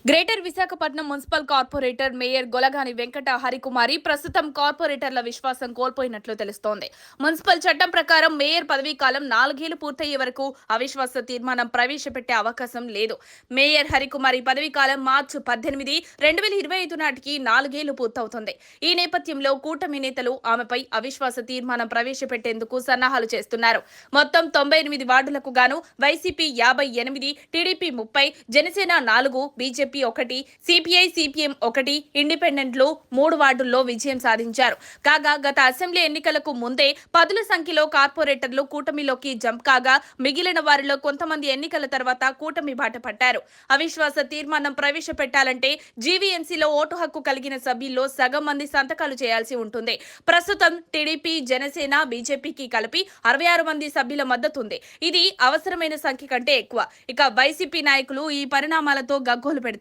Greater Visakhapatnam municipal corporator mayor Golagani Venkata Harikumari ప్రస్తుతం కార్పొరేటర్ల విశ్వాసం కోల్పోయినట్లు తెలుస్తోంది. మున్సిపల్ చట్టం ప్రకారం మేయర్ పదవీ కాలం 4 ఏళ్లు పూర్తయ్యే వరకు అవిశ్వాస తీర్మానం ప్రవేశపెట్టే అవకాశం లేదు. మేయర్ హరికుమారి పదవీ కాలం మార్చి 18, 2025 నాటికి 4 ఏళ్లు పూర్తవుతుంది. ఈ నేపథ్యంలో కూటమి నేతలు ఆమెపై అవిశ్వాస తీర్మానం ప్రవేశపెట్టేందుకు సన్నాహాలు చేస్తున్నారు. మొత్తం 98 వార్డులకు గాను YCP 58, TDP 30, Janasena 4, BJP 1, CPI CPM 1, ఇండిపెండెంట్లు 3 వార్డుల్లో విజయం సాధించారు. కాగా గత అసెంబ్లీ ఎన్నికలకు ముందే పదుల సంఖ్యలో కార్పొరేటర్లు కూటమిలోకి జంప్ కాగా మిగిలిన వారిలో కొంతమంది ఎన్నికల తర్వాత కూటమి బాట పట్టారు. అవిశ్వాస తీర్మానం ప్రవేశపెట్టాలంటే జీవీఎంసీలో ఓటు హక్కు కలిగిన సభ్యుల్లో సగం మంది సంతకాలు చేయాల్సి ఉంటుంది. ప్రస్తుతం టీడీపీ, జనసేన, బీజేపీకి కలిపి 66 మంది సభ్యుల మద్దతుంది. ఇది అవసరమైన సంఖ్య కంటే ఎక్కువ. ఇక వైసీపీ నాయకులు ఈ పరిణామాలతో గగ్గోలు పెడుతున్నారు.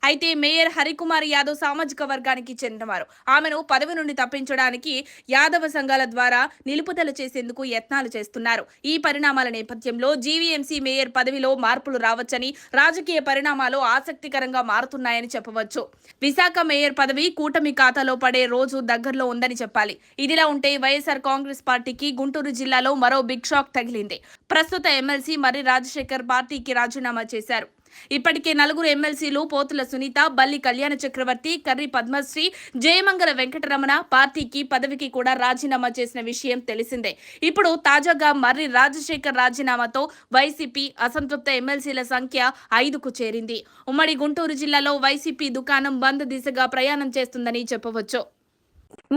అయితే మేయర్ హరికుమార్ యాదవ్ సామాజిక వర్గానికి చెందినవారు. ఆమెను పదవి నుండి తప్పించడానికి యాదవ సంఘాల ద్వారా నిలుపుదల చేసేందుకు యత్నాలు చేస్తున్నారు. ఈ పరిణామాల నేపథ్యంలో జీవీఎంసీ మేయర్ పదవిలో మార్పులు రావచ్చని, రాజకీయ పరిణామాలు ఆసక్తికరంగా మారుతున్నాయని చెప్పవచ్చు. విశాఖ మేయర్ పదవి కూటమి ఖాతాలో పడే రోజు దగ్గరలో ఉందని చెప్పాలి. ఇదిలా ఉంటే వైఎస్ఆర్ కాంగ్రెస్ పార్టీకి గుంటూరు జిల్లాలో మరో బిగ్ షాక్ తగిలింది. ప్రస్తుత ఎమ్మెల్సీ మర్రి రాజశేఖర్ పార్టీకి రాజీనామా చేశారు. ఇప్పటికే 4 ఎమ్మెల్సీలు పోతుల సునీత, బల్లి కళ్యాణ చక్రవర్తి, కర్రి పద్మశ్రీ, జయమంగళ వెంకటరమణ పార్టీకి పదవికి కూడా రాజీనామా చేసిన విషయం తెలిసిందే. ఇప్పుడు తాజాగా మర్రి రాజశేఖర్ రాజీనామాతో వైసీపీ అసంతృప్త ఎమ్మెల్సీల సంఖ్య 5కు చేరింది. ఉమ్మడి గుంటూరు జిల్లాలో వైసీపీ దుకాణం బంద్ దిశగా ప్రయాణం చేస్తుందని చెప్పవచ్చు.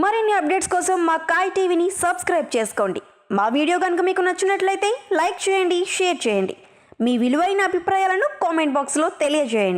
మరిన్ని అప్డేట్స్ కోసం మా కాయ్ టీవీని సబ్స్క్రైబ్ చేసుకోండి. మా వీడియో కనుక మీకు నచ్చినట్లయితే లైక్ చేయండి, షేర్ చేయండి. మీ విలువైన అభిప్రాయాలను కామెంట్ బాక్స్లో తెలియజేయండి.